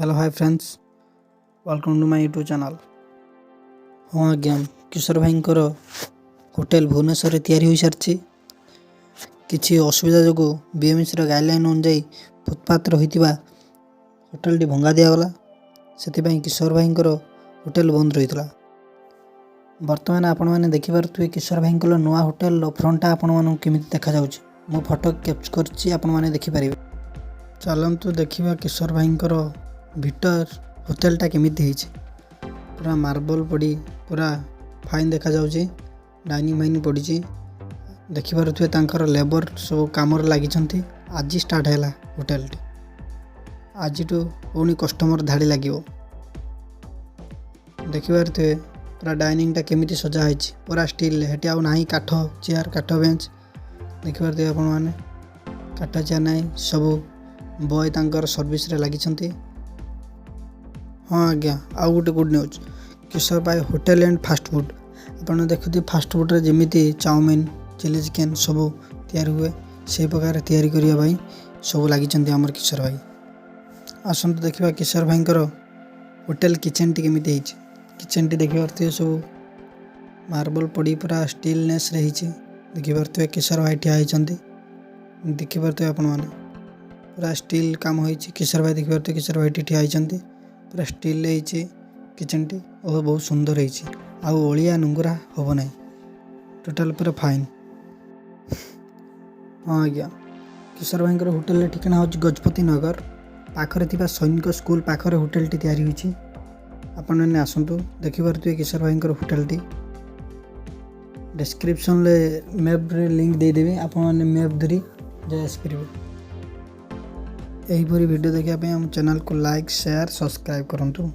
Hello hi friends, welcome to my YouTube channel. हाँ आज्ञा, किशोर भाईंकर hotel Bhubaneswar तैयारी हो सारी। किसी असुविधा जो बीएमसी गाइडलाइन अनुजाई फुटपाथ रही होटेल टी भंगा दिगला से किशोर भाईंकर होटेल बंद रही। बर्तमान आपण मैंने देखिपे किशोर भाईंकर नुआ होटेल फ्रंटा आपण केमी देखा मो फोटो कैप्चर कर देखिपारे। चलतु देखा किशोर भाईंकर भीतर होटेलटा केमिति पूरा मार्बल पड़ी पूरा फाइन देखा जाउची। डाइनिंग फाइन पड़ी देखिपे तांकर लेबर सब काम लगी। आज स्टार्ट है होटेल टी, आज पुणी कस्टमर धाड़ी लगे। देखिपे पूरा डाइनिंगटा केमिति सजा है पूरा स्टील हेटी आउ नाही काठ चेयर काठ बेंच। देखिपे आपण मैंने काठ चेयर ना सब बॉय तांकर सर्विस रे लगी। हाँ आज्ञा, आउ गोटे गुड न्यूज, किशोर भाई होटेल एंड फास्ट फूड आपड़ देखते फास्ट फूड रे जमीती चाउमिन चिली चिकेन सब तैयारी हुए से प्रकार तैयारी करने सब लगी आमर किशोर भाई। आसतु देखा किशोर भाईंकर होटेल किचेन टी केमिति किचेन टी देखिए सब मार्बल पड़ी पूरा स्टीलनेस रही। देखिपे किशोर भाई ठिया होती देखिपे आपण मैंने पूरा स्टील काम हो। किशोर भाई देखिपे किशोर भाई ठिया होती पूरा स्टील किचेन टी और बहुत सुंदर होलिया नुंगुरा हम ना टोटाल पूरा फाइन। हाँ आज्ञा, किशोर भाईंकर होटेल ठिकाना हूँ गजपति नगर पाखरे थिबा सैनिक स्कूल पाखरे होटेल टी तैयारी होती। आपण मैंने आसतु देखिपे किशोर भाईंकर होटेल टी डिस्क्रिप्शन ले मैप रे लिंक देदेवी आपण मैंने मैप धरी जाए आसपारे। यहीपरी वीडियो देखा हम चैनल को लाइक शेयर सब्सक्राइब करूँ।